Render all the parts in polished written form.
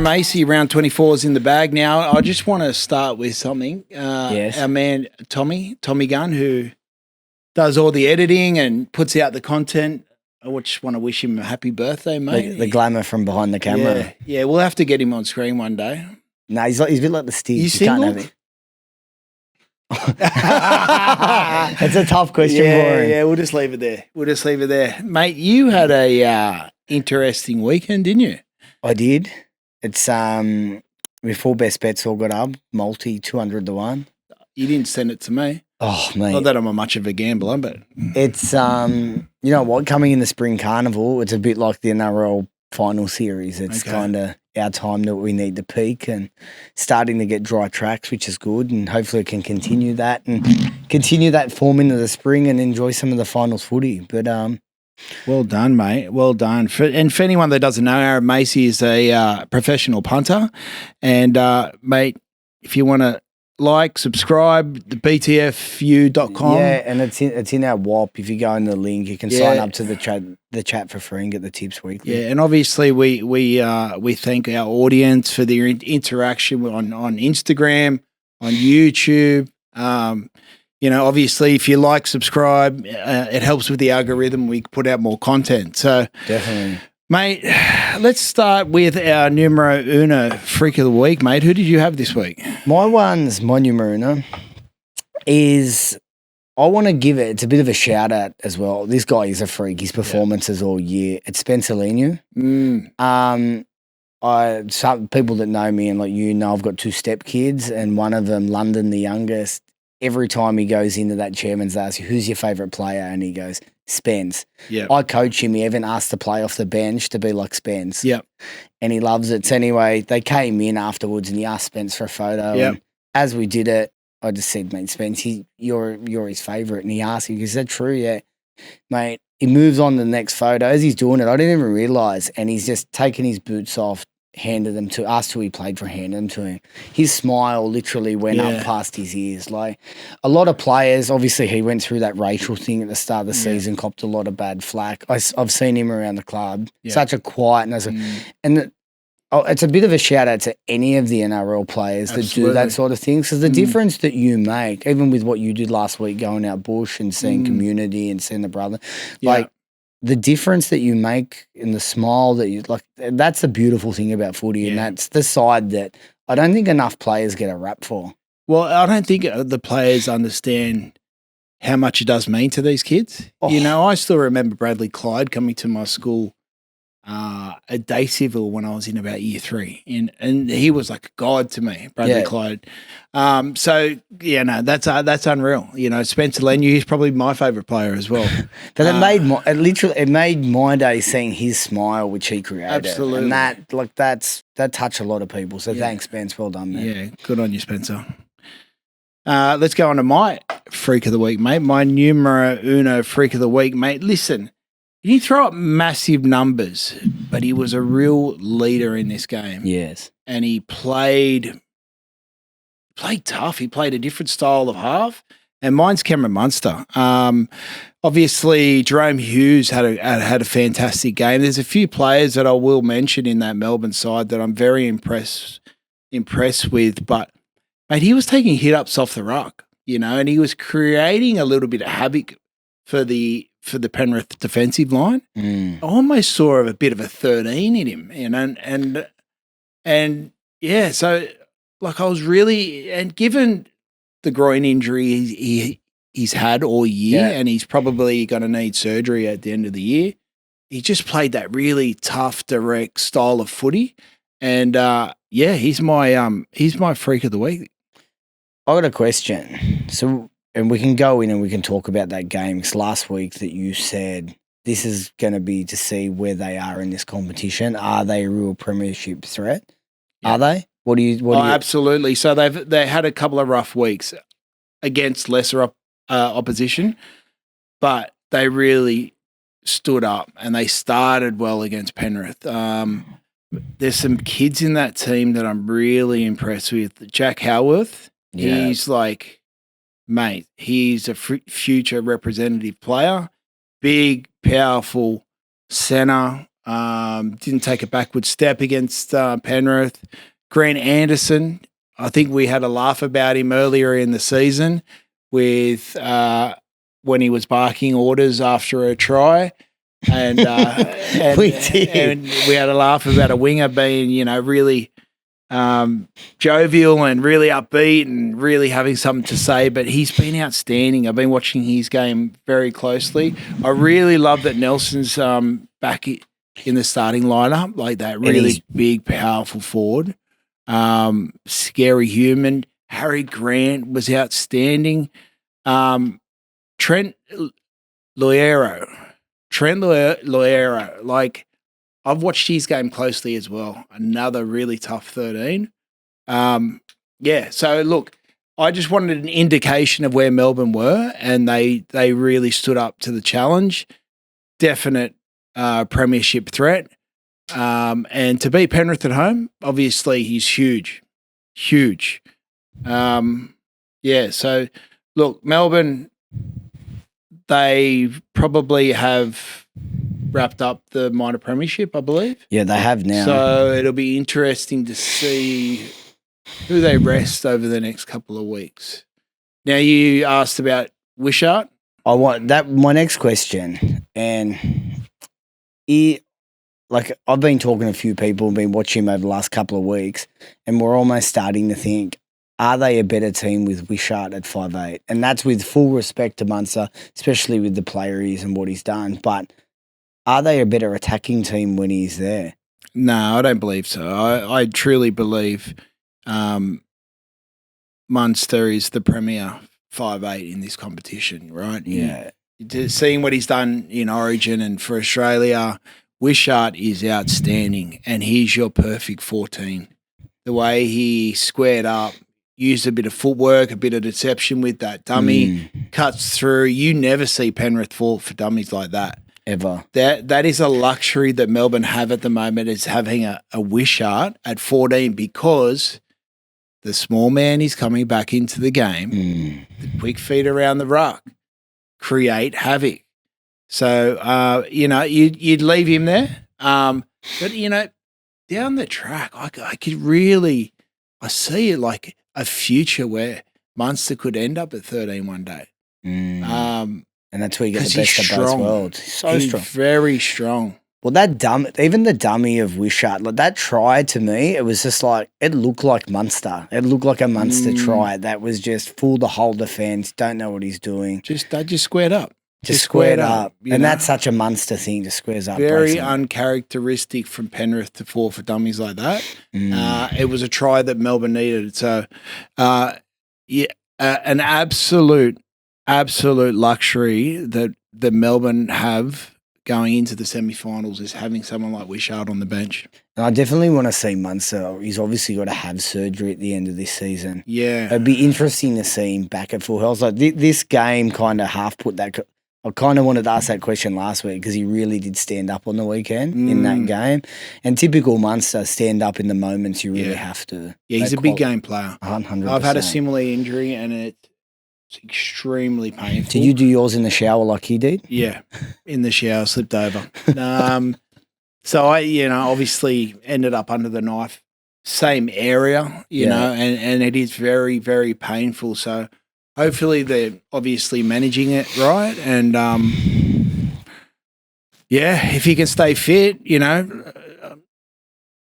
Macy, round 24 is in the bag now. I just want to start with something. Yes. Our man Tommy Gunn, who does all the editing and puts out the content. I just want to wish him a happy birthday, mate. The glamour from behind the camera. Yeah, we'll have to get him on screen one day. No, he's a bit like the Stig. You single? Can't have it. It's a tough question for him. Yeah, we'll just leave it there. Mate, you had a interesting weekend, didn't you? I did. It's with 4 best bets all got up, multi 200 to 1. You didn't send it to me. Oh, mate. Not that I'm much of a gambler, but it's you know what, coming in the spring carnival, it's a bit like the NRL final series. It's kind of our time that we need to peak and starting to get dry tracks, which is good, and hopefully it can continue that and continue that form into the spring and enjoy some of the finals footy. But well done, mate. Well done. For anyone that doesn't know, Aaron Macy is a professional punter. And, mate, if you want to subscribe, the BTFU.com. Yeah, and it's in our WAP. If you go in the link, you can sign up to the chat for free and get the tips weekly. Yeah, and obviously we thank our audience for their interaction on Instagram, on YouTube. Obviously, if you subscribe, it helps with the algorithm. We put out more content. So definitely. Mate, let's start with our numero uno freak of the week, mate. Who did you have this week? My numero uno is, I want to give it's a bit of a shout out as well. This guy is a freak. His performances all year. It's Spencer Leniu. Some people that know me and I've got 2 step kids, and one of them, London, the youngest. Every time he goes into that chairman's, they ask you, who's your favourite player? And he goes, Spence. Yeah. I coach him. He even asked to play off the bench to be like Spence. Yeah. And he loves it. So anyway, they came in afterwards and he asked Spence for a photo. Yeah. And as we did it, I just said, mate, Spence, you're his favourite. And he asked me, is that true? Yeah. Mate, he moves on to the next photo. As he's doing it, I didn't even realise. And he's just taken his boots off, handed them to us, who he played for, handed them to him. His smile literally went up past his ears. Like a lot of players, obviously he went through that racial thing at the start of the season, copped a lot of bad flack. I've seen him around the club, such a quietness. And it's a bit of a shout out to any of the NRL players that do that sort of thing. So the difference that you make, even with what you did last week, going out bush and seeing community and seeing the brother, the difference that you make in the smile that you that's the beautiful thing about footy, and that's the side that I don't think enough players get a rap for. Well, I don't think the players understand how much it does mean to these kids. Oh. I still remember Bradley Clyde coming to my school at Day Civil when I was in about year 3, and he was like a god to me, Bradley Clyde. That's unreal. Spencer Leniu, he's probably my favourite player as well. But it made my day seeing his smile, which he created. Absolutely, and that touched a lot of people. So thanks, Spence. Well done, man. Yeah, good on you, Spencer. Let's go on to my freak of the week, mate. My numero uno freak of the week, mate. Listen. He didn't throw up massive numbers, but he was a real leader in this game. Yes. And he played tough. He played a different style of half. And mine's Cameron Munster. Obviously, Jerome Hughes had a fantastic game. There's a few players that I will mention in that Melbourne side that I'm very impressed with. But, mate, he was taking hit-ups off the ruck, and he was creating a little bit of havoc for the Penrith defensive line. I almost saw a bit of a 13 in him, and so I was really, and given the groin injury he's had all year, and he's probably going to need surgery at the end of the year, he just played that really tough, direct style of footy, and he's my freak of the week. I got a question. So. And we can go in and we can talk about that game, because last week that you said this is going to be to see where they are in this competition. Are they a real premiership threat? Yeah. Are they? What do you? Absolutely. So they had a couple of rough weeks against lesser opposition, but they really stood up and they started well against Penrith. There's some kids in that team that I'm really impressed with. Jack Howarth, he's mate, he's a future representative player, big, powerful centre. Didn't take a backward step against Penrith. Grant Anderson, I think we had a laugh about him earlier in the season with when he was barking orders after a try. And, We did. and we had a laugh about a winger being, really jovial and really upbeat and really having something to say, but he's been outstanding. I've been watching his game very closely. I really love that Nelson's back in the starting lineup, like that really big, powerful forward. Scary human. Harry Grant was outstanding. Trent Loiero, like I've watched his game closely as well. Another really tough 13. So look, I just wanted an indication of where Melbourne were, and they really stood up to the challenge. Definite premiership threat. And to beat Penrith at home, obviously he's huge. So look, Melbourne, they probably have wrapped up the minor premiership, I believe. Yeah, they have now. So it'll be interesting to see who they rest over the next couple of weeks. Now, you asked about Wishart. I want that. My next question, and I've been talking to a few people, been watching him over the last couple of weeks, and we're almost starting to think, are they a better team with Wishart at 5'8"? And that's with full respect to Munster, especially with the player he is and what he's done. But are they a better attacking team when he's there? No, I don't believe so. I truly believe Munster is the premier 5'8" in this competition, right? Yeah. Seeing what he's done in Origin and for Australia, Wishart is outstanding, and he's your perfect 14. The way he squared up, used a bit of footwork, a bit of deception with that dummy, cuts through. You never see Penrith fall for dummies like that. Ever. That is a luxury that Melbourne have at the moment, is having a Wishart at 14, because the small man is coming back into the game. The quick feet around the ruck create havoc. So, you'd leave him there. But, down the track, I see it like a future where Munster could end up at 13 one day. And that's where you get the best of both worlds. He's strong. Very strong. Well, even the dummy of Wishart, like that try to me, it was just like, it looked like Munster. It looked like a Munster try. That was just fool the whole defence, don't know what he's doing. They just squared up. Just squared up. And that's such a Munster thing, to squares up. Very uncharacteristic from Penrith to fall for dummies like that. It was a try that Melbourne needed. So, an absolute luxury that Melbourne have going into the semi-finals is having someone like Wishart on the bench. And I definitely want to see Munster. He's obviously got to have surgery at the end of this season. Yeah. It'd be interesting to see him back at full health. Like this game kind of half put that. I kind of wanted to ask that question last week because he really did stand up on the weekend in that game. And typical Munster, stand up in the moments you really have to. Yeah, he's a big game player. 100%. I've had a similar injury and it's extremely painful. Did you do yours in the shower like he did? Yeah, in the shower, slipped over. So I, obviously ended up under the knife, same area, you know, and it is very, very painful. So hopefully they're obviously managing it right. And, if he can stay fit,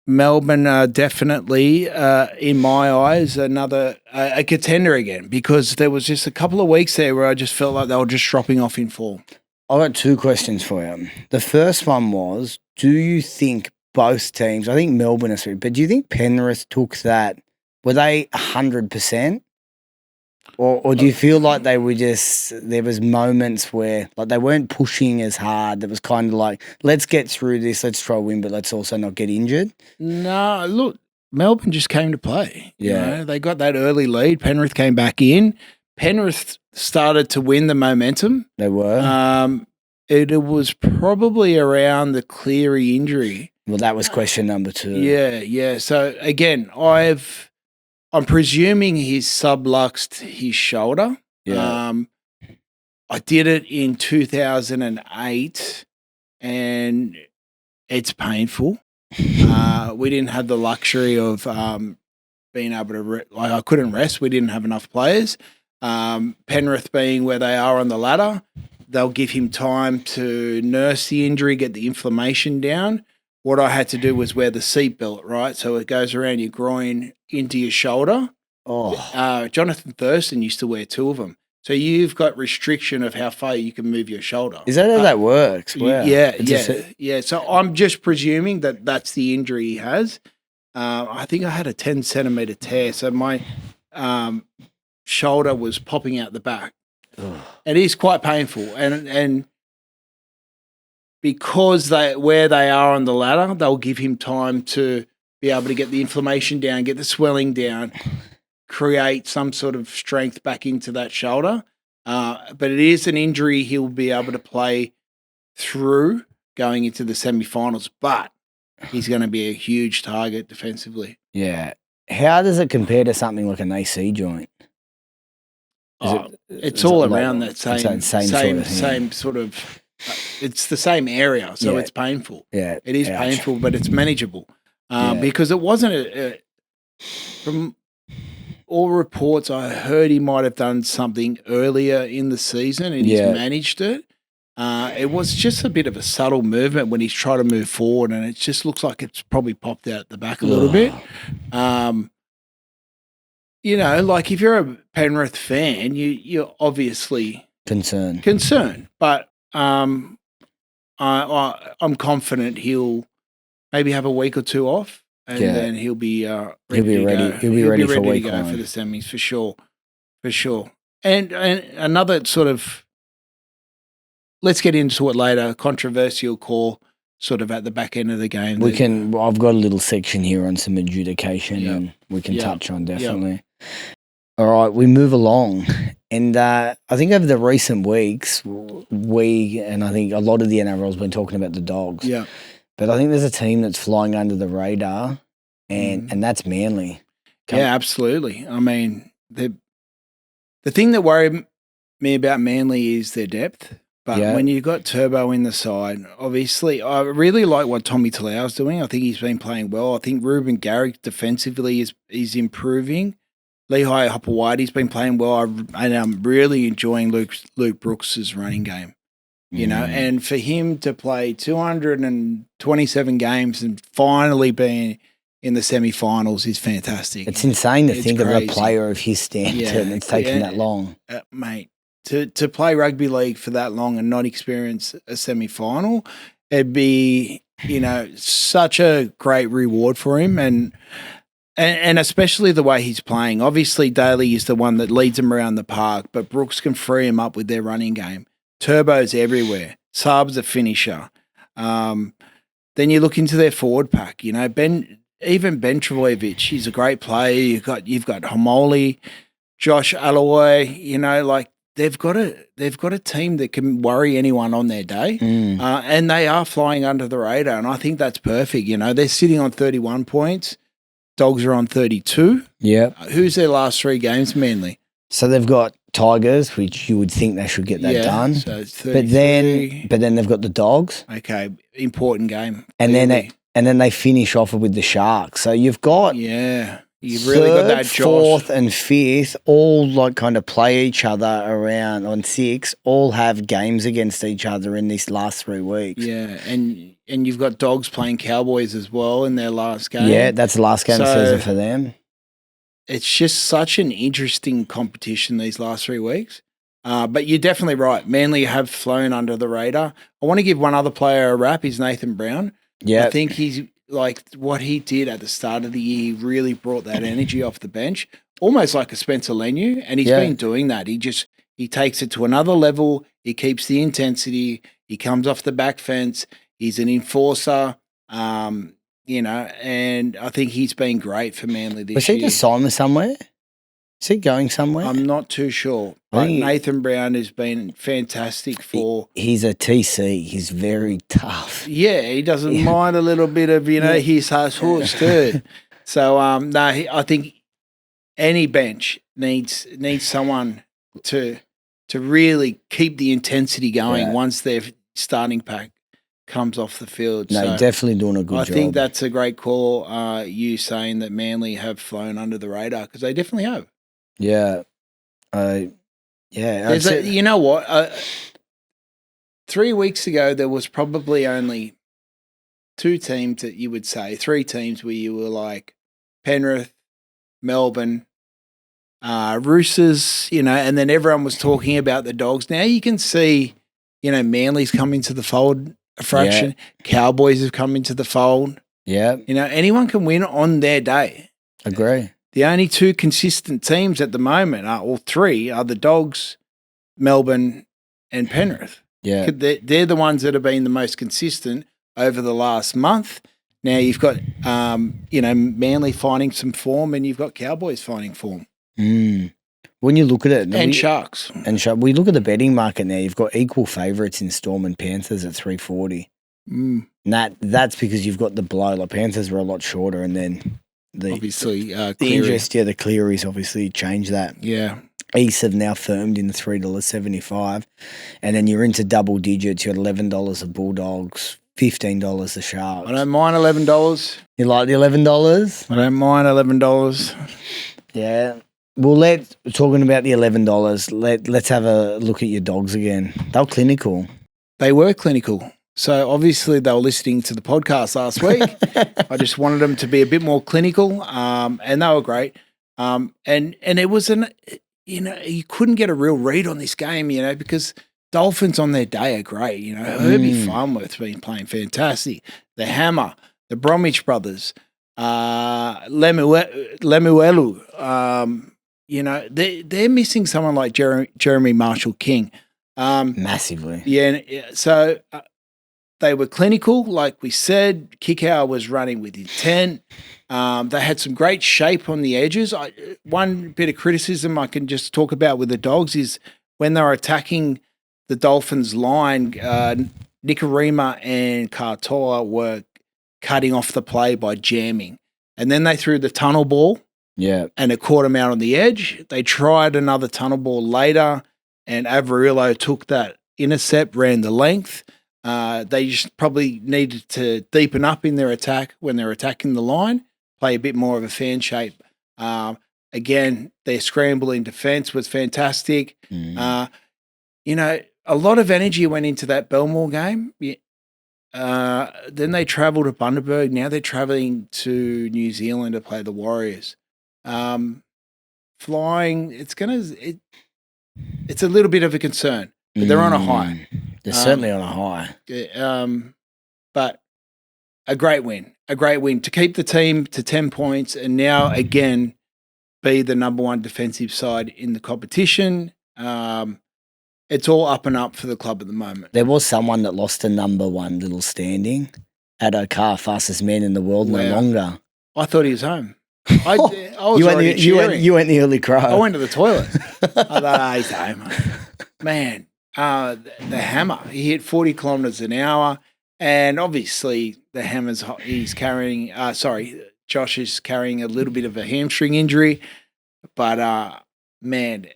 Melbourne are definitely, in my eyes, another a contender again, because there was just a couple of weeks there where I just felt like they were just dropping off in form. I've got two questions for you. The first one was, do you think both teams, I think Melbourne is, but do you think Penrith took that, were they 100%? Or do you feel like they were just, there was moments where like they weren't pushing as hard, that was kind of like, let's get through this, let's try to win, but let's also not get injured? No, look, Melbourne just came to play. They got that early lead. Penrith came back in. Penrith started to win the momentum. They were. It was probably around the Cleary injury. Well, that was question number 2. Yeah. So again, I'm presuming he's subluxed his shoulder. Yeah. I did it in 2008, and it's painful. We didn't have the luxury of being able to I couldn't rest. We didn't have enough players. Penrith being where they are on the ladder, they'll give him time to nurse the injury, get the inflammation down. What I had to do was wear the seatbelt, right? So it goes around your groin into your shoulder. Jonathan Thurston used to wear 2 of them. So you've got restriction of how far you can move your shoulder. Is that how that works? Wow. Yeah. So I'm just presuming that that's the injury he has. I think I had a 10 centimeter tear. So my shoulder was popping out the back. It is quite painful. And because where they are on the ladder, they'll give him time to be able to get the inflammation down, get the swelling down, create some sort of strength back into that shoulder. But it is an injury he'll be able to play through going into the semi-finals, but he's going to be a huge target defensively. Yeah. How does it compare to something like an AC joint? It's all around that same sort of it's the same area, so it's painful. Yeah. It is painful, but it's manageable. Because it wasn't from all reports I heard he might have done something earlier in the season and he's managed it. It was just a bit of a subtle movement when he's trying to move forward, and it just looks like it's probably popped out the back a little bit. Like if you're a Penrith fan, you're obviously concerned, but I'm confident he'll maybe have a week or 2 off. And then he'll be ready. He'll be ready for week 1 for the semis for sure. And another sort of, let's get into it later. Controversial call, sort of at the back end of the game. I've got a little section here on some adjudication, and we can touch on definitely. All right, we move along, and I think over the recent weeks, I think a lot of the NRL has been talking about the Dogs. Yeah. But I think there's a team that's flying under the radar, and that's Manly. Yeah, absolutely. I mean, the thing that worried me about Manly is their depth. But when you've got Turbo in the side, obviously, I really like what Tommy Talau's doing. I think he's been playing well. I think Ruben Garrick defensively is improving. Lehigh Hopewadi's been playing well. And I'm really enjoying Luke Brooks's running game. And for him to play 227 games and finally being in the semi-finals is fantastic. It's insane to think of a player of his standard and it's taken that long. Mate, to play rugby league for that long and not experience a semi-final, it'd be, such a great reward for him and especially the way he's playing. Obviously, Daly is the one that leads him around the park, but Brooks can free him up with their running game. Turbo's everywhere. Saab's a finisher. Then you look into their forward pack. Ben Trebojevic, he's a great player. You've got Homoli, Josh Alloy. They've got a team that can worry anyone on their day, and they are flying under the radar. And I think that's perfect. They're sitting on 31 points. Dogs are on 32. Yeah. Who's their last 3 games, Manly? So they've got Tigers, which you would think they should get that done. So it's 33. But then they've got the Dogs. Okay, important game. And then they finish off with the Sharks. So you've got you've really got that Josh. 4th and 5th all kind of play each other around on 6, all have games against each other in these last 3 weeks. Yeah, and you've got Dogs playing Cowboys as well in their last game. Yeah, that's the last game of the season for them. It's just such an interesting competition these last 3 weeks. But you're definitely right. Manly have flown under the radar. I want to give one other player a rap. Is Nathan Brown. Yeah. I think he's like what he did at the start of the year. He really brought that energy off the bench, almost like a Spencer Leniu. And he's been doing that. He takes it to another level. He keeps the intensity. He comes off the back fence. He's an enforcer. And I think he's been great for Manly this year. Was he just signed somewhere? Is he going somewhere? I'm not too sure. But Nathan Brown has been fantastic for... He's a TC. He's very tough. Yeah, he doesn't mind a little bit of, his horse too. So, I think any bench needs someone to really keep the intensity going once their starting pack comes off the field. No, So definitely doing a good I job. think that's a great call, you saying that Manly have flown under the radar, because they definitely have. Yeah. You know what? 3 weeks ago, there was probably only 2 teams that you would say, 3 teams where you were like Penrith, Melbourne, Roosters, and then everyone was talking about the Dogs. Now you can see, Manly's come into the fold a fraction. Yeah. Cowboys have come into the fold. Yeah. Anyone can win on their day. Agree. The only 2 consistent teams at the moment or 3 are the Dogs, Melbourne, and Penrith. Yeah. They're the ones that have been the most consistent over the last month. Now you've got, Manly finding some form, and you've got Cowboys finding form. When you look at it, and Sharks, we look at the betting market now. You've got equal favourites in Storm and Panthers at 340. And that's because you've got the blow. Like Panthers were a lot shorter, and then obviously the interest. Yeah, the Clearys obviously changed that. Yeah. East have now firmed in the $3.75, and then you're into double digits. You're at $11 the Bulldogs, $15 the Sharks. I don't mind $11. You like the $11? I don't mind $11. Yeah. Well, talking about the $11, let's have a look at your Dogs again. They were clinical. They were clinical. So obviously they were listening to the podcast last week. I just wanted them to be a bit more clinical, and they were great. And it was you couldn't get a real read on this game, because Dolphins on their day are great. Herbie Farnworth's been playing fantastic. The Hammer, the Bromwich brothers, Lemuelu, they're missing someone like Jeremy Marshall-King. Massively. Yeah. So they were clinical, like we said. Kickout was running with intent. They had some great shape on the edges. One bit of criticism I can just talk about with the Dogs is when they were attacking the Dolphins line, Nikorima and Katoa were cutting off the play by jamming. And then they threw the tunnel ball. Yeah. And it caught them out on the edge. They tried another tunnel ball later, and Averillo took that intercept, ran the length. They just probably needed to deepen up in their attack when they're attacking the line, play a bit more of a fan shape. Again, their scramble in defence was fantastic. A lot of energy went into that Belmore game. Then they travelled to Bundaberg. Now they're travelling to New Zealand to play the Warriors. Flying, it's a little bit of a concern, but they're on a high. They're certainly on a high. But a great win to keep the team to 10 points, and now again be the number 1 defensive side in the competition. It's all up and up for the club at the moment. There was someone that lost a number 1 little standing. Addo Carr, fastest man in the world, no longer. I thought he was home. I was you went the early crow. I went to the toilet. I thought, he's home. Man, the Hammer, he hit 40 kilometres an hour, and obviously the Hammer's carrying. Josh is carrying a little bit of a hamstring injury, but man,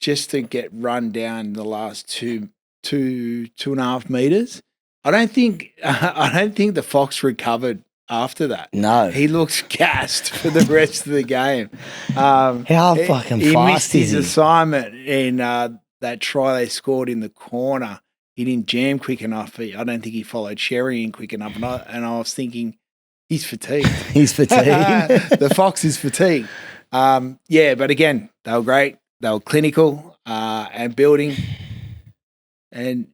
just to get run down the last 2.5 meters, I don't think the Fox recovered after that. No. He looks gassed for the rest of the game. How fucking he fast missed his is he? assignment in that try they scored in the corner. He didn't jam quick enough. I don't think he followed Sherry in quick enough. And I was thinking, he's fatigued. He's fatigued. The Fox is fatigued. But again, they were great. They were clinical and building. And,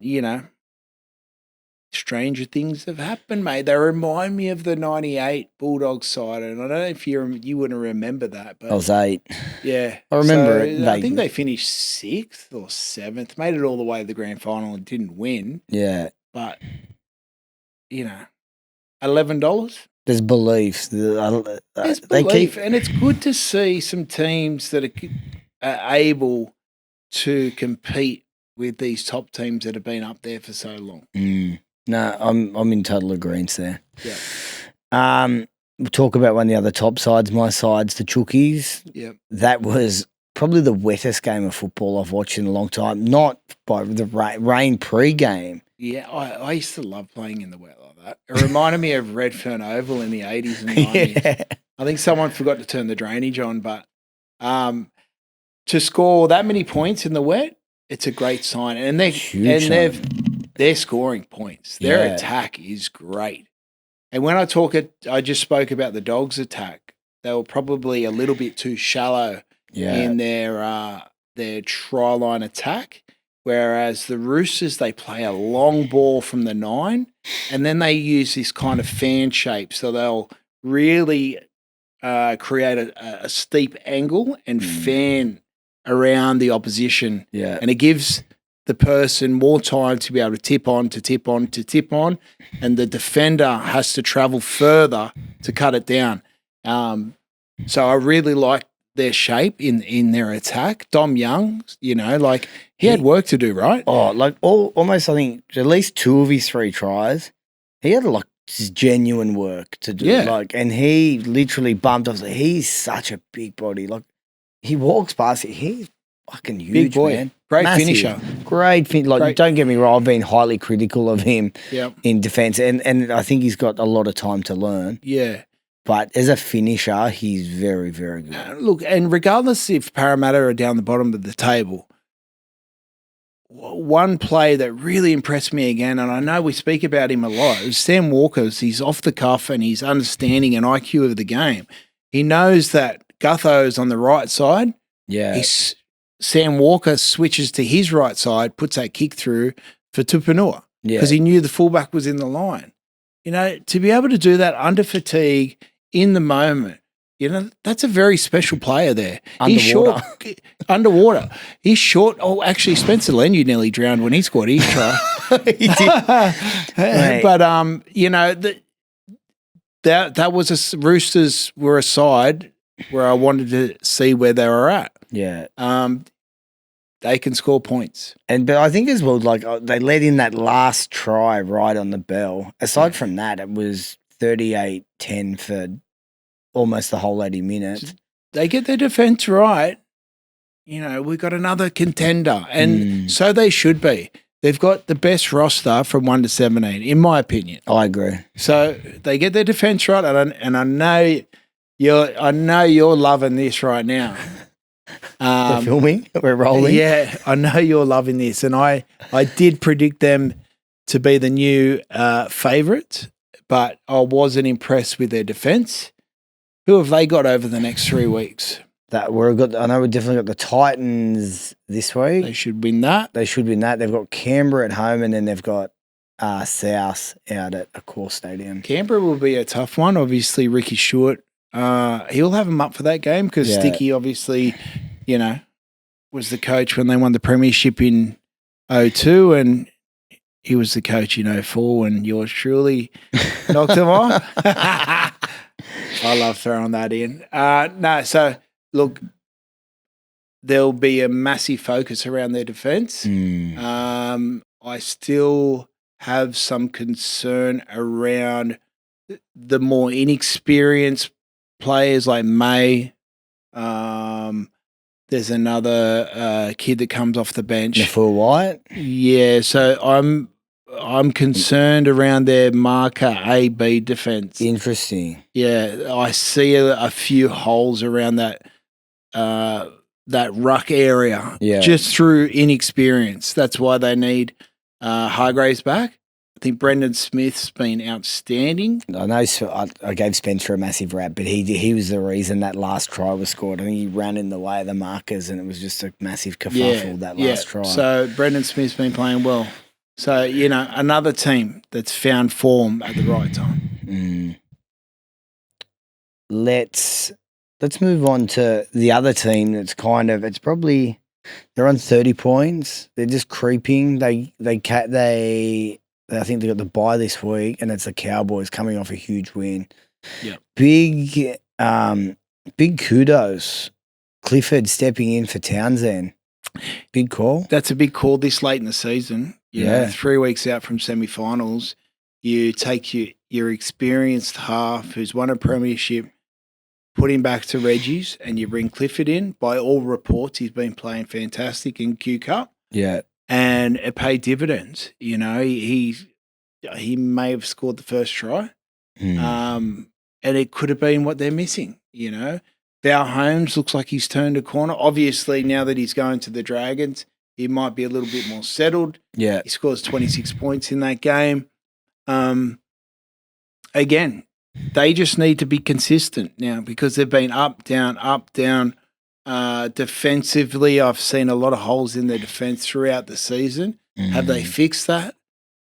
stranger things have happened, mate. They remind me of the 98 Bulldogs side, and I don't know if you wouldn't remember that. But I was 8. Yeah. I remember it. I think they finished 6th or 7th, made it all the way to the grand final and didn't win. Yeah. But, $11? There's belief. There's belief, and it's good to see some teams that are able to compete with these top teams that have been up there for so long. No, I'm in total agreement there. Yeah. We'll talk about one of the other top sides, my sides, the Chookies. Yeah. That was probably the wettest game of football I've watched in a long time. Not by the rain pre-game. Yeah, I used to love playing in the wet like that. It reminded me of Redfern Oval in the 80s and 90s. Yeah. I think someone forgot to turn the drainage on, but to score that many points in the wet, it's a great sign. And they're scoring points. Their attack is great. And when I just spoke about the Dogs' attack. They were probably a little bit too shallow in their try line attack. Whereas the Roosters, they play a long ball from the 9, and then they use this kind of fan shape. So they'll really create a steep angle and fan around the opposition. Yeah. And it gives the person more time to be able to tip on, and the defender has to travel further to cut it down. So I really like their shape in their attack. Dom Young, he had work to do, right? Oh, almost I think at least 2 of his 3 tries, he had just genuine work to do. Yeah. And he literally bumped off. He's such a big body. He walks past it. He's fucking huge, big boy. man. Great Massive. finisher. Great finish. Don't get me wrong, I've been highly critical of him in defence, and I think he's got a lot of time to learn. Yeah. But as a finisher, he's very, very good. Look, and regardless if Parramatta are down the bottom of the table, one play that really impressed me again, and I know we speak about him a lot, is Sam Walker's. He's off the cuff and he's understanding an IQ of the game. He knows that Gutho's on the right side. Yeah. Sam Walker switches to his right side, puts that kick through for Tupanua because he knew the fullback was in the line. To be able to do that under fatigue in the moment, that's a very special player there. Underwater. He's short. Underwater. He's short. Oh, actually, Spencer Lenu nearly drowned when he scored his try. He did. But, that was Roosters were a side where I wanted to see where they were at. Yeah. They can score points. But I think as well, they let in that last try right on the bell. Aside from that, it was 38-10 for almost the whole 80 minutes. They get their defence right. We've got another contender, and so they should be. They've got the best roster from 1 to 17, in my opinion. I agree. So they get their defence right, and I know you're loving this right now. We're filming. We're rolling. Yeah, I know you're loving this, and I did predict them to be the new favourite, but I wasn't impressed with their defence. Who have they got over the next 3 weeks? I know we've definitely got the Titans this week. They should win that. They've got Canberra at home, and then they've got South out at Accor Stadium. Canberra will be a tough one. Obviously, Ricky Stewart, he'll have them up for that game because Sticky obviously, was the coach when they won the Premiership in 2002, and he was the coach in 2004 when yours truly knocked him off. I love throwing that in. So look, there'll be a massive focus around their defence. I still have some concern around the more inexperienced players like May. There's another kid that comes off the bench. Nafua White? Yeah, so I'm concerned around their marker A-B defence. Interesting. Yeah, I see a few holes around that ruck area just through inexperience. That's why they need Hargraves back. I think Brendan Smith's been outstanding. I know I gave Spencer a massive rap, but he was the reason that last try was scored. I think he ran in the way of the markers, and it was just a massive kerfuffle that last try. So Brendan Smith's been playing well. So, another team that's found form at the right time. Let's move on to the other team that's they're on 30 points. They're just creeping. I think they got the bye this week, and it's the Cowboys coming off a huge win. Yeah. Big kudos. Clifford stepping in for Townsend. Big call. That's a big call this late in the season. You know, 3 weeks out from semi-finals, you take your experienced half who's won a premiership, put him back to Reggie's, and you bring Clifford in. By all reports, he's been playing fantastic in Q Cup. Yeah. and it paid dividends. You know, he may have scored the first try, and it could have been what they're missing. You know, Val Holmes looks like he's turned a corner. Obviously, now that he's going to the Dragons, he might be a little bit more settled. Yeah. He scores 26 points in that game. Again, they just need to be consistent now because they've been up, down, up, down. Defensively, I've seen a lot of holes in their defence throughout the season. Have they fixed that?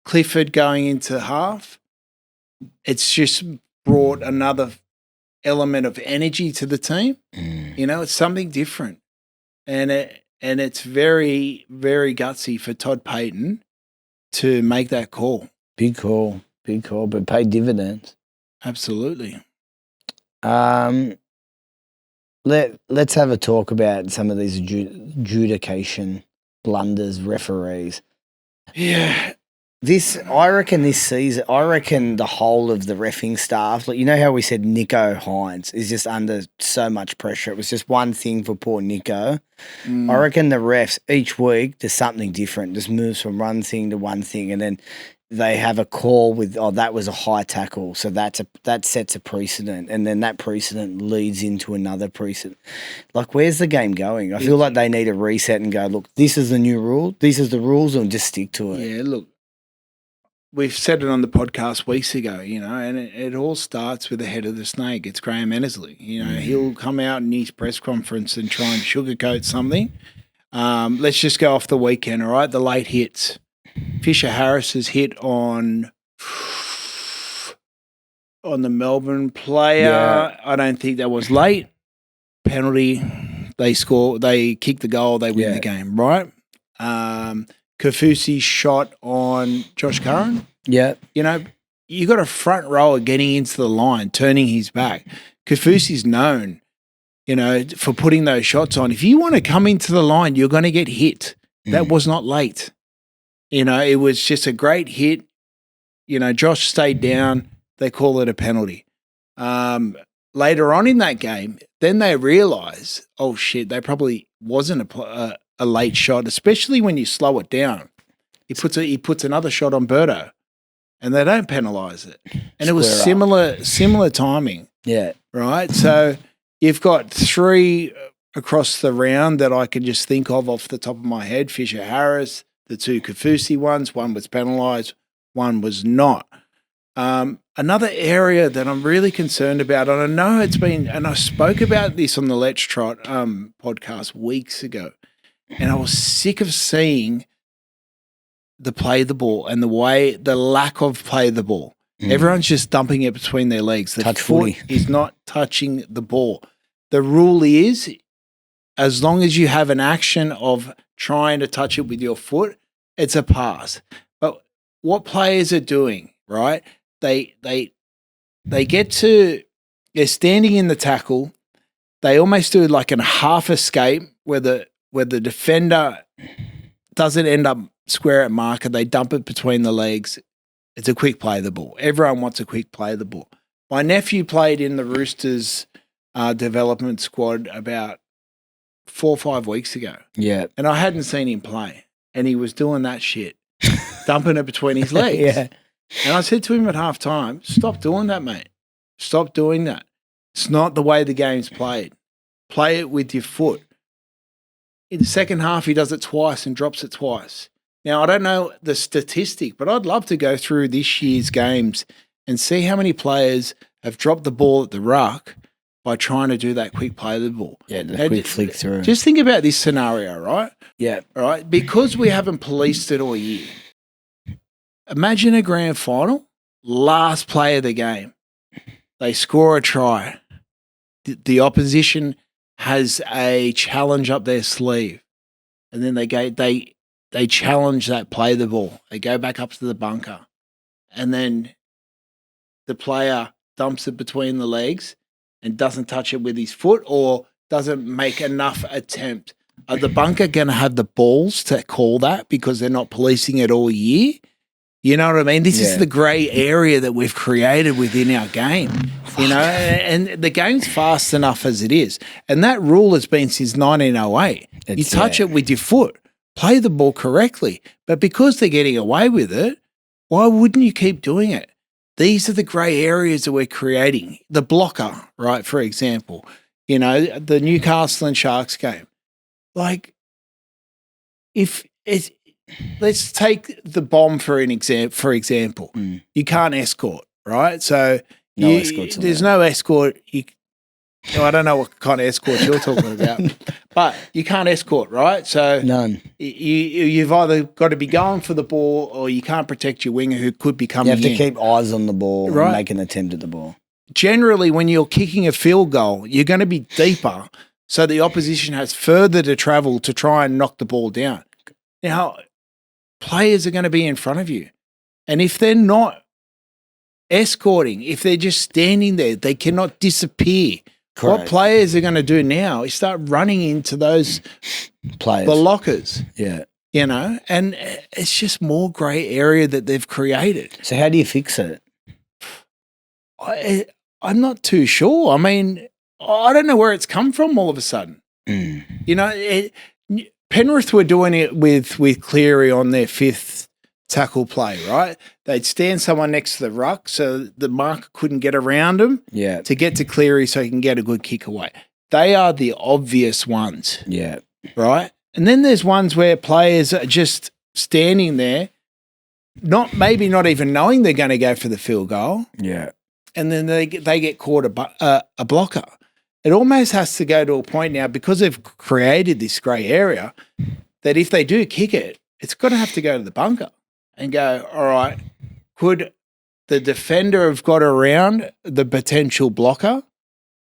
Clifford going into half, it's just brought another element of energy to the team. You know, it's something different. And it's very, very gutsy for Todd Payton to make that call. Big call, but paid dividends. Absolutely. Let's have a talk about some of these adjudication blunders, referees. Yeah. I reckon this season, the whole of the reffing staff, like, you know how we said Nico Hines is just under so much pressure. It was just one thing for poor Nico. I reckon the refs each week there's something different, just moves from one thing to one thing, and then they have a call with, that was a high tackle, so that sets a precedent, and then that precedent leads into another precedent. Like, where's the game going? I feel like they need a reset and go, look, this is the new rule, these are the rules, and just stick to it. Yeah, look, we've said it on the podcast weeks ago, you know, and it all starts with the head of the snake. It's Graham Ennersley. You know, he'll come out in his press conference and try and sugarcoat something. Let's just go off the weekend, all right? The late hits. Fisher Harris's hit on the Melbourne player. Yeah. I don't think that was late. Penalty. They score. They kick the goal. They win the game, right? Kafusi's shot on Josh Curran. Yeah. You know, you got a front rower getting into the line, turning his back. Kafusi's known, you know, for putting those shots on. If you want to come into the line, you're going to get hit. That was not late. You know, it was just a great hit. You know, Josh stayed down. They call it a penalty. Later on in that game, then they realise, oh, shit, they probably wasn't a late shot, especially when you slow it down. He puts another shot on Berto, and they don't penalise it. And it was similar timing. Yeah. Right? So you've got three across the round that I can just think of off the top of my head. Fisher Harris, the two Kafusi ones, one was penalised, one was not. Another area that I'm really concerned about, and I know it's been, and I spoke about this on the Let's Trot podcast weeks ago, and I was sick of seeing the play the ball and the lack of play the ball. Everyone's just dumping it between their legs. The foot is not touching the ball. The rule is, as long as you have an action of trying to touch it with your foot, it's a pass. But what players are doing, right? They're standing in the tackle. They almost do like a half escape where the defender doesn't end up square at marker. They dump it between the legs. It's a quick play of the ball. Everyone wants a quick play of the ball. My nephew played in the Roosters development squad about 4 or 5 weeks ago. Yeah. And I hadn't seen him play. And he was doing that shit, dumping it between his legs. Yeah. And I said to him at halftime, stop doing that, mate. Stop doing that. It's not the way the game's played. Play it with your foot. In the second half, he does it twice and drops it twice. Now, I don't know the statistic, but I'd love to go through this year's games and see how many players have dropped the ball at the ruck by trying to do that quick play of the ball. Yeah, the quick flick through. Just think about this scenario, right? Yeah. All right? Because we haven't policed it all year. Imagine a grand final, last play of the game. They score a try. The opposition has a challenge up their sleeve. And then they challenge that play of the ball. They go back up to the bunker. And then the player dumps it between the legs and doesn't touch it with his foot or doesn't make enough attempt. Are the bunker going to have the balls to call that because they're not policing it all year? You know what I mean? This is the grey area that we've created within our game, you know, and the game's fast enough as it is. And that rule has been since 1908. You touch it with your foot. play the ball correctly. But because they're getting away with it, why wouldn't you keep doing it? These are the grey areas that we're creating. The blocker, right, for example, the Newcastle and Sharks game. Like, let's take the bomb for example. You can't escort, right? So there's no escort. I don't know what kind of escort you're talking about, but you can't escort, right? So none. You've either got to be going for the ball, or you can't protect your winger who could be coming in. You have to keep eyes on the ball, right? And make an attempt at the ball. Generally, when you're kicking a field goal, you're going to be deeper, so the opposition has further to travel to try and knock the ball down. Now, players are going to be in front of you, and if they're not escorting, if they're just standing there, they cannot disappear. Correct. What players are going to do now is start running into those players, the lockers. Yeah. And it's just more grey area that they've created. So how do you fix it? I'm not too sure. I mean, I don't know where it's come from all of a sudden. Penrith were doing it with Cleary on their fifth tackle play, right? They'd stand someone next to the ruck so the marker couldn't get around him to get to Cleary so he can get a good kick away. They are the obvious ones. Yeah. Right? And then there's ones where players are just standing there, maybe not even knowing they're going to go for the field goal. Yeah. And then they get caught a blocker. It almost has to go to a point now, because they've created this grey area, that if they do kick it, it's going to have to go to the bunker and go, all right, could the defender have got around the potential blocker?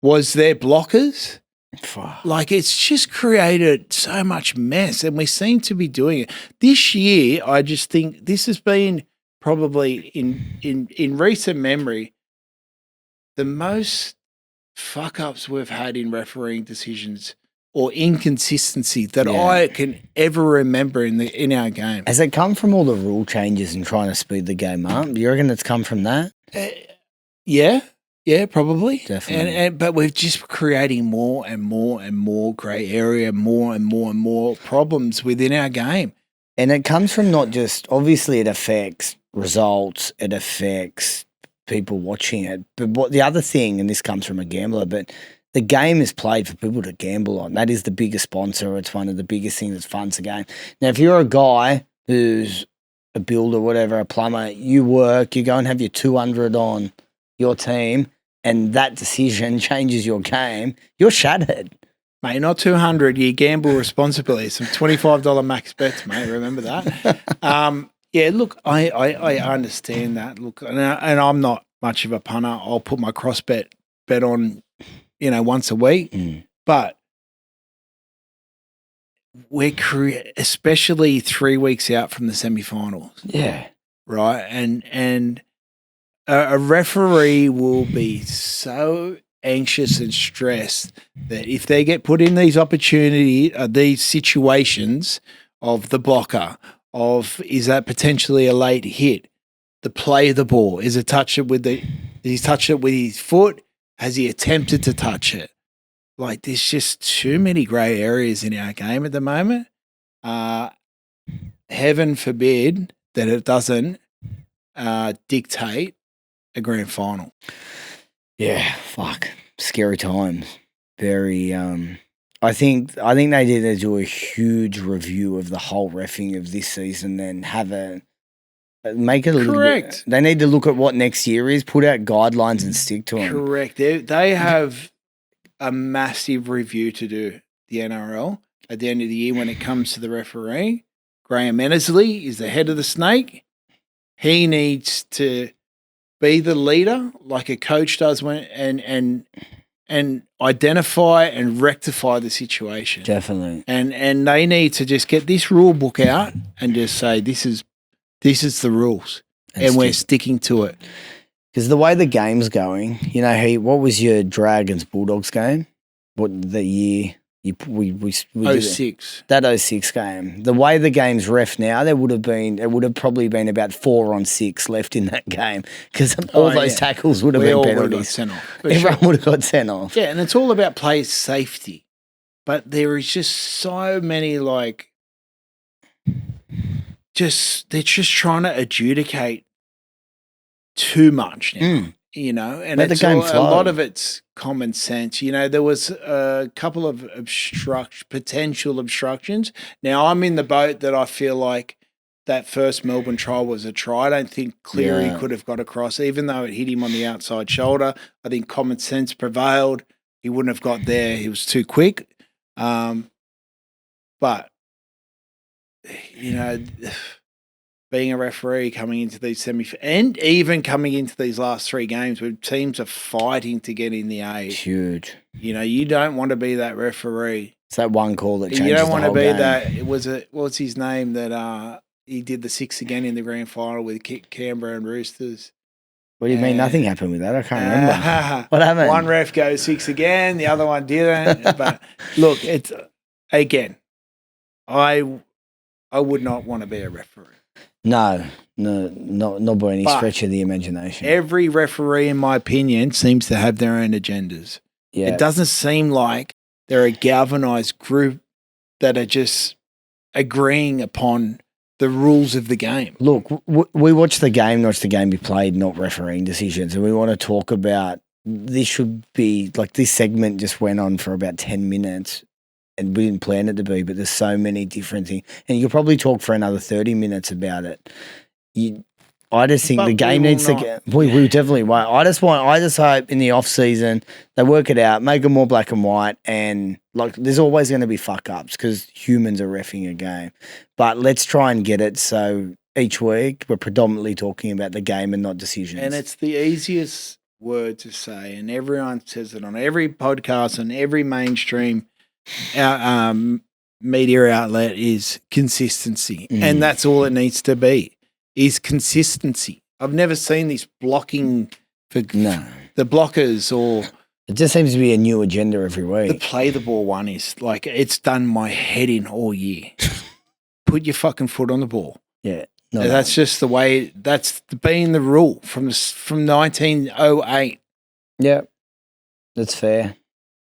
Was there blockers? Like, it's just created so much mess, and we seem to be doing it. This year, I just think this has been probably in recent memory the most fuck-ups we've had in refereeing decisions or inconsistency that I can ever remember in our game. Has it come from all the rule changes and trying to speed the game up? Do you reckon it's come from that? Yeah, probably. Definitely. But we're just creating more and more and more grey area, more and more and more problems within our game. And it comes from not just, obviously it affects results, it affects people watching it. But what the other thing, and this comes from a gambler, but the game is played for people to gamble on. That is the biggest sponsor. It's one of the biggest things that funds the game. Now, if you're a guy who's a builder, whatever, a plumber, you work, you go and have your 200 on your team, and that decision changes your game, you're shattered. Mate, not 200. You gamble responsibly. Some $25 max bets, mate. Remember that? Look, I understand that. Look, and I'm not much of a punter. I'll put my cross bet on, once a week. But we're especially 3 weeks out from the semi-finals. Yeah. Right? And a referee will be so anxious and stressed that if they get put in these these situations of the blocker, is that potentially a late hit, the play of the ball, is it touch it did he touch it with his foot? Has he attempted to touch it? Like, there's just too many grey areas in our game at the moment. Heaven forbid that it doesn't dictate a grand final. Yeah, fuck. Scary times. Very I think they need to do a huge review of the whole reffing of this season and make it a little bit. They need to look at what next year is, put out guidelines and stick to them. Correct. They have a massive review to do, the NRL, at the end of the year when it comes to the referee. Graham Ennersley is the head of the snake. He needs to be the leader like a coach does and identify and rectify the situation. Definitely. And they need to just get this rule book out and just say this is the rules and we're sticking to it. Because the way the game's going, what was your Dragons Bulldogs game? What the year we 06. That 06 game. The way the game's ref now, it would have probably been about 4-on-6 left in that game because all those tackles would have been penalties. Everyone would have got sent off. Yeah, and it's all about players' safety. But there is just so many they're just trying to adjudicate too much now. You know, and Let the it's game a flow. lot of it's common sense. You know, there was a couple of potential obstructions. Now, I'm in the boat that I feel like that first Melbourne try was a try. I don't think Cleary could have got across, even though it hit him on the outside shoulder. I think common sense prevailed. He wouldn't have got there. He was too quick. But, you know, being a referee coming into these and even coming into these last three games where teams are fighting to get in the A. Huge. You know, you don't want to be that referee. It's that one call that changes You don't want the to whole be game. that. What's his name that he did the 6 again in the grand final with Canberra and Roosters? What do you mean? Nothing happened with that. I can't remember. What happened? One ref goes 6 again, the other one didn't. But look, it's again, I would not want to be a referee. No, not by any stretch of the imagination. Every referee, in my opinion, seems to have their own agendas. Yeah. It doesn't seem like they're a galvanized group that are just agreeing upon the rules of the game. Look, we watch the game be played, not refereeing decisions. And we want to talk about this should be like this segment just went on for about 10 minutes. And we didn't plan it to be, but there's so many different things. And you could probably talk for another 30 minutes about it. I just think the game needs to get... We definitely won't. I just hope in the off-season they work it out, make it more black and white, and like there's always going to be fuck-ups because humans are reffing a game. But let's try and get it so each week we're predominantly talking about the game and not decisions. And it's the easiest word to say, and everyone says it on every podcast and every mainstream media outlet is consistency. And that's all it needs to be, is consistency. I've never seen this blocking for the blockers or... It just seems to be a new agenda every week. The play the ball one is like, it's done my head in all year. Put your fucking foot on the ball. Yeah. That's just the way, that's been the rule from 1908. Yeah, that's fair.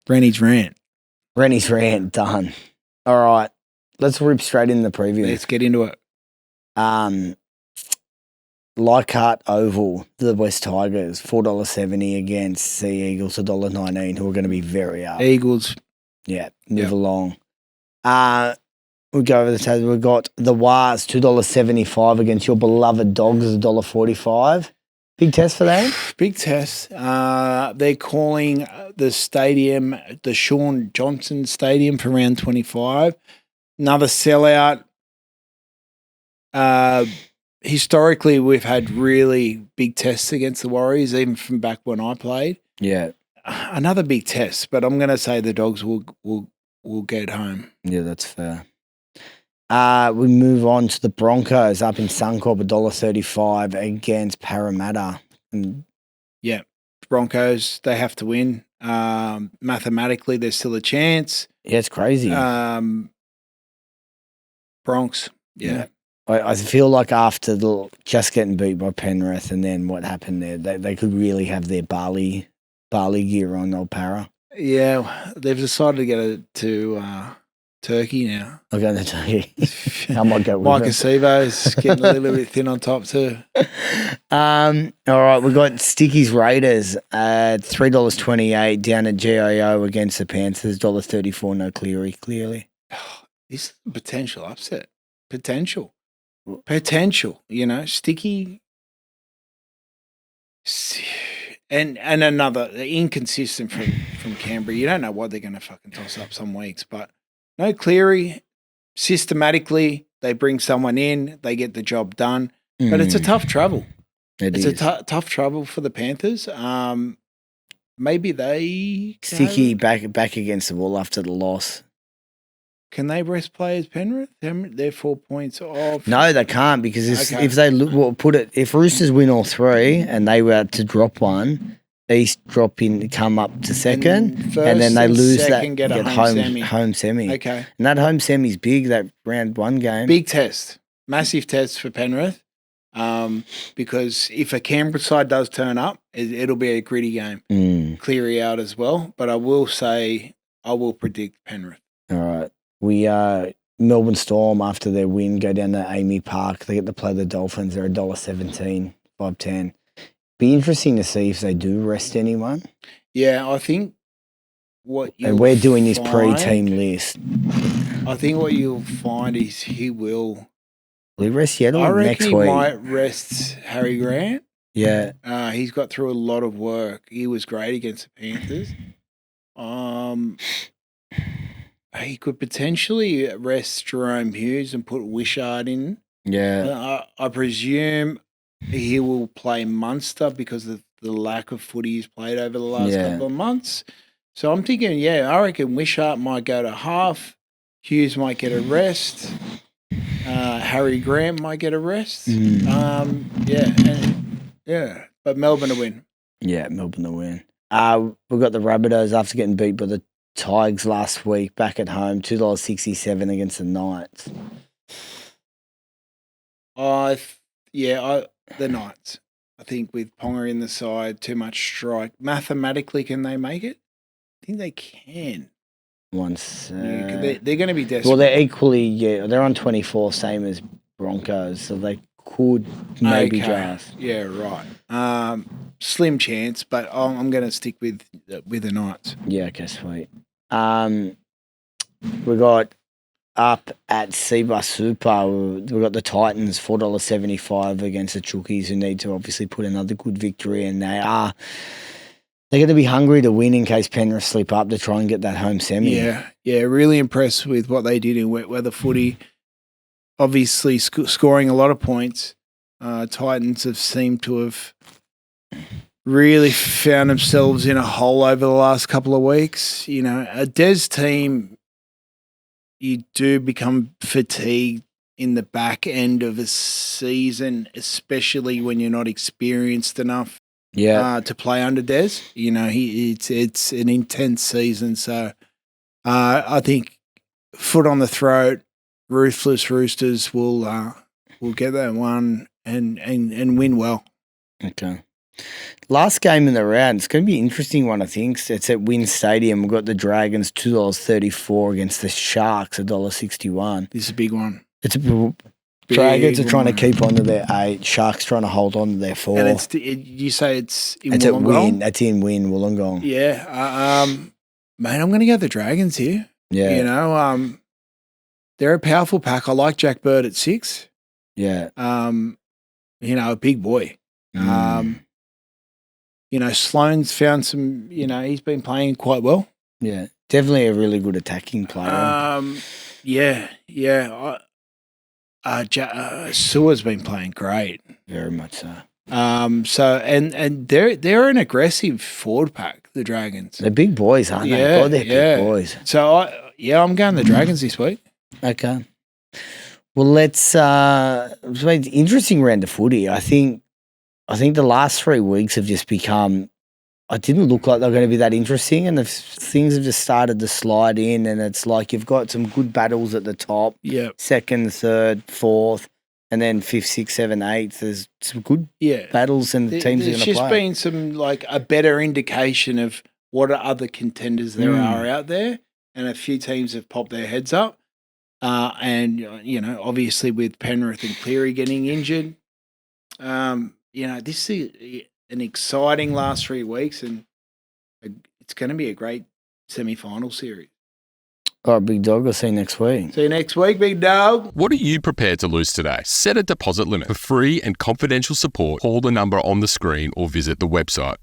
Reni's rant, done. All right, let's rip straight in the preview. Let's get into it. Leichhardt Oval, the West Tigers, $4.70 against the Eagles, $1.19, who are going to be very up. Eagles. Yeah, move along. We go over the table. We've got the Wars, $2.75 against your beloved Dogs, $1.45. Big test for them? Big test. They're calling the stadium the Sean Johnson Stadium for round 25. Another sellout. Historically, we've had really big tests against the Warriors, even from back when I played. Yeah. Another big test, but I'm going to say the Dogs will get home. Yeah, that's fair. We move on to the Broncos up in Suncorp, $1.35 against Parramatta. Yeah, Broncos, they have to win. Mathematically, there's still a chance. Yeah, it's crazy. Bronx, yeah. I feel like after just getting beat by Penrith and then what happened there, they could really have their Bali gear on, old Para. Yeah, they've decided to get it to Turkey now. I'm going to tell you. I might go with Mike Acevo's getting a little bit thin on top too. All right, we've got Sticky's Raiders at $3.28 down at GIO against the Panthers, $1.34, no Cleary, clearly. This is a potential upset. Potential, you know, Sticky. And another inconsistent from Canberra. You don't know what they're going to fucking toss up some weeks, but no Cleary. Systematically, they bring someone in, they get the job done, but it's a tough travel. It's a tough travel for the Panthers. Maybe they Sticky back against the wall after the loss. Can they rest players, Penrith? They're 4 points off. No, they can't because if they if Roosters win all three and they were to drop one, East come up to second, and then they lose get home semi. Okay, and that home semi is big. That round one game, big test, massive test for Penrith. Because if a Canberra side does turn up, it'll be a gritty game. Cleary out as well, but I will predict Penrith. All right. We Melbourne Storm, after their win, go down to Amy Park. They get to play the Dolphins. They're $1.17, 5.10. Be interesting to see if they do rest anyone. Yeah, I think and we're doing this pre-team list. I think what you'll find is he will. Will he rest yet or I reckon next he week? might rest Harry Grant. Yeah. He's got through a lot of work. He was great against the Panthers. He could potentially rest Jerome Hughes and put Wishart in. Yeah. I presume he will play Munster because of the lack of footy he's played over the last couple of months. So I'm thinking, I reckon Wishart might go to half. Hughes might get a rest. Harry Grant might get a rest. But Melbourne to win. Yeah, Melbourne to win. We've got the Rabbitohs after getting beat by the Tigers last week back at home, $2.67 against the Knights. The Knights. I think with Ponga in the side, too much strike. Mathematically, can they make it? I think they can. They're going to be desperate. Well, they're equally, they're on 24, same as Broncos, so they could maybe draft. Yeah, right. Slim chance, but I'm going to stick with the Knights. Yeah, okay, sweet. We got up at Seabus Super. We got the Titans $4.75 against the Chookies, who need to obviously put another good victory, and they're going to be hungry to win in case Penrith slip up to try and get that home semi. Yeah, really impressed with what they did in wet weather footy. Obviously scoring a lot of points. Titans have seemed to have really found themselves in a hole over the last couple of weeks. You know, a Des team, you do become fatigued in the back end of a season, especially when you're not experienced enough to play under Des. You know, it's an intense season. So I think foot on the throat, ruthless Roosters will get that one and win well. Okay. Last game in the round, it's going to be an interesting one, I think. It's at Wynn Stadium. We've got the Dragons $2.34 against the Sharks $1.61. This is a big one. It's a Dragons are trying to keep on to their 8. Sharks trying to hold on to their 4. And you say it's in Wollongong? At Wynn. That's in Wynn, Wollongong. Yeah. Mate, I'm going to go the Dragons here. Yeah. You know, they're a powerful pack. I like Jack Bird at 6. Yeah. You know, a big boy. You know, Sloane's found some, you know, he's been playing quite well. Yeah. Definitely a really good attacking player. Sewer's been playing great. Very much so. And they're an aggressive forward pack, the Dragons. They're big boys, aren't they? God, they're big boys. So I'm going the Dragons this week. Okay. Well, let's interesting round of footy. I think the last 3 weeks have just become. It didn't look like they're going to be that interesting, and things have just started to slide in, and it's like you've got some good battles at the top. Yeah. 2nd, 3rd, 4th, and then 5th, 6th, 7th, 8th. There's some good battles, and the teams are going to play. There's just been some like a better indication of what other contenders there are out there, and a few teams have popped their heads up. And you know, obviously with Penrith and Cleary getting injured, you know, this is an exciting last 3 weeks, and it's going to be a great semi-final series. All right, big dog. I'll see you next week. See you next week, big dog. What are you prepared to lose today? Set a deposit limit. For free and confidential support, call the number on the screen or visit the website.